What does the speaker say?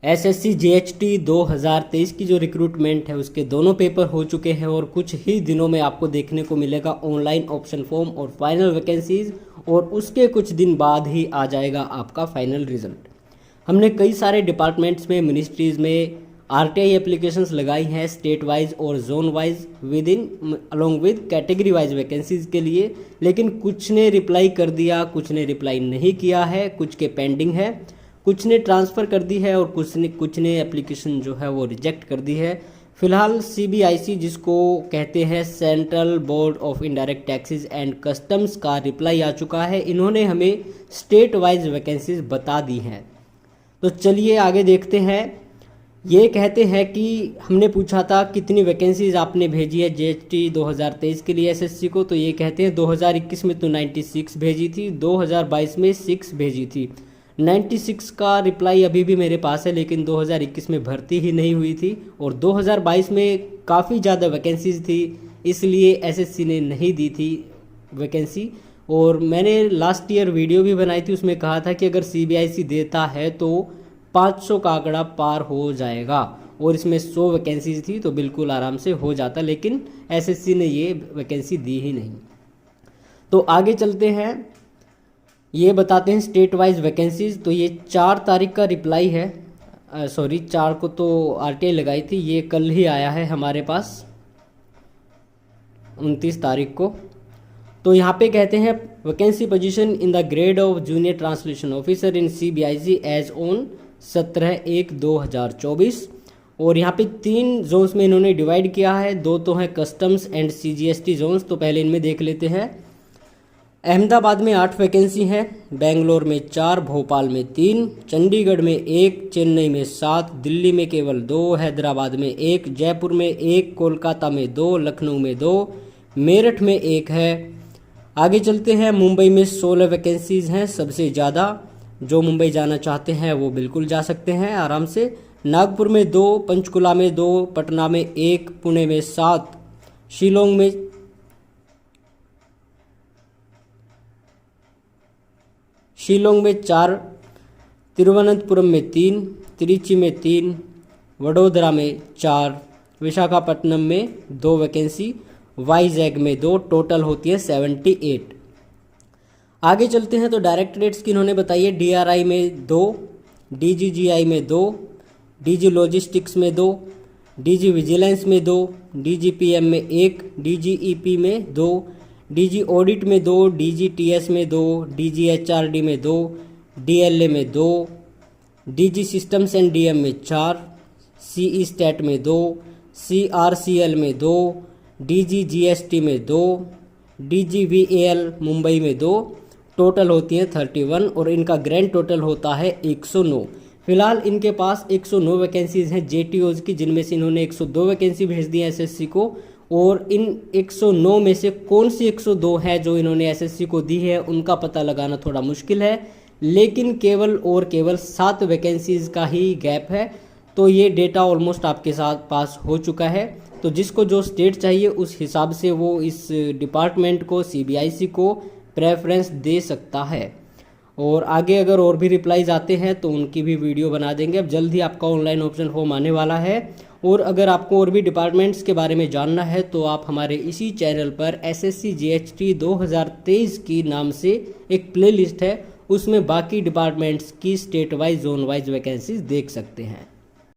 SSC जेएचटी 2023 की जो recruitment है उसके दोनों पेपर हो चुके हैं और कुछ ही दिनों में आपको देखने को मिलेगा ऑनलाइन ऑप्शन फॉर्म और फाइनल वैकेंसीज, और उसके कुछ दिन बाद ही आ जाएगा आपका फाइनल रिजल्ट। हमने कई सारे डिपार्टमेंट्स में, मिनिस्ट्रीज़ में आरटीआई एप्लीकेशंस लगाई हैं स्टेट वाइज और zone wise with in along with category wise vacancies के लिए, लेकिन कुछ ने रिप्लाई कर दिया, कुछ ने रिप्लाई नहीं किया है, कुछ के पेंडिंग है, कुछ ने ट्रांसफ़र कर दी है और कुछ ने एप्लीकेशन जो है वो रिजेक्ट कर दी है। फिलहाल सीबीआईसी, जिसको कहते हैं central board of indirect taxes and customs, का रिप्लाई आ चुका है। इन्होंने हमें स्टेट वाइज वैकेंसीज बता दी हैं। तो चलिए आगे देखते हैं। ये कहते हैं कि हमने पूछा था कितनी वैकेंसीज आपने भेजी है जेएचटी 2023 के लिए एसएससी को, तो ये कहते हैं 2021 में तो 96 भेजी थी, 2022 में 6 भेजी थी। 96 का रिप्लाई अभी भी मेरे पास है, लेकिन 2021 में भर्ती ही नहीं हुई थी और 2022 में काफ़ी ज़्यादा वैकेंसीज थी, इसलिए एसएससी ने नहीं दी थी वैकेंसी। और मैंने लास्ट ईयर वीडियो भी बनाई थी, उसमें कहा था कि अगर सीबीआईसी देता है तो 500 का आंकड़ा पार हो जाएगा, और इसमें 100 वैकेंसीज थी तो बिल्कुल आराम से हो जाता, लेकिन एसएससी ने ये वैकेंसी दी ही नहीं। तो आगे चलते हैं, ये बताते हैं स्टेट वाइज वैकेंसीज। तो ये 4 तारीख का रिप्लाई है, 4 को तो आरटीआई लगाई थी, ये कल ही आया है हमारे पास 29 तारीख को। तो यहाँ पे कहते हैं vacancy position in the grade of junior translation officer in CBIC age on 17/1/2024, और यहाँ पे 3 जोन्स में इन्होंने डिवाइड किया है। 2 तो हैं कस्टम्स एंड सीजीएसटी जोन्स, तो पहले इनमें देख लेते हैं। अहमदाबाद में 8 वैकेंसी हैं, बेंगलोर में 4, भोपाल में 3, चंडीगढ़ में 1, चेन्नई में 7, दिल्ली में केवल 2, हैदराबाद में 1, जयपुर में 1, कोलकाता में 2, लखनऊ में 2, मेरठ में 1 है। आगे चलते हैं, मुंबई में 16 वैकेंसीज़ हैं, सबसे ज़्यादा। जो मुंबई जाना चाहते हैं वो बिल्कुल जा सकते हैं आराम से। नागपुर में 2, पंचकुला में 2, पटना में 1, पुणे में 7, शिलोंग में 4, तिरुवनंतपुरम में 3, त्रिची में 3, वडोदरा में 4, विशाखापट्टनम में 2 वैकेंसी, वाइजैग में 2, टोटल होती है 78। आगे चलते हैं तो डायरेक्टरेट्स की इन्होंने बताई है। डीआरआई में 2, डीजीजीआई में 2, डीजी लॉजिस्टिक्स में 2, डीजी विजिलेंस में 2, डीजीपीएम में 1, डीजीईपी में 2, डीजी ऑडिट में 2, डीजीटीएस में 2, डीजीएचआरडी में 2, डीएलए में 2, डीजी सिस्टम्स एंड डीएम में 4, सीई स्टैट में 2, सीआरसीएल में 2, डीजी जीएसटी में 2, डीजीवीएल मुंबई में 2, टोटल होती हैं 31, और इनका ग्रैंड टोटल होता है 109। फिलहाल इनके पास 109 वैकेंसीज हैं जेटीओज की, जिनमें से इन्होंने 102 वैकेंसी भेज दी है एसएससी को, और इन 109 में से कौन सी 102 है जो इन्होंने एसएससी को दी है उनका पता लगाना थोड़ा मुश्किल है, लेकिन केवल 7 वैकेंसीज का ही गैप है। तो ये डेटा ऑलमोस्ट आपके साथ पास हो चुका है। तो जिसको जो स्टेट चाहिए उस हिसाब से वो इस डिपार्टमेंट को, सीबीआईसी को प्रेफरेंस दे सकता है। और आगे अगर और भी रिप्लाईज आते हैं तो उनकी भी वीडियो बना देंगे। अब जल्द ही आपका ऑनलाइन ऑप्शन फॉर्म आने वाला है। और अगर आपको और भी डिपार्टमेंट्स के बारे में जानना है तो आप हमारे इसी चैनल पर एसएससी जेएचटी 2023 की नाम से एक प्लेलिस्ट है, उसमें बाकी डिपार्टमेंट्स की state wise, zone wise vacancies देख सकते हैं।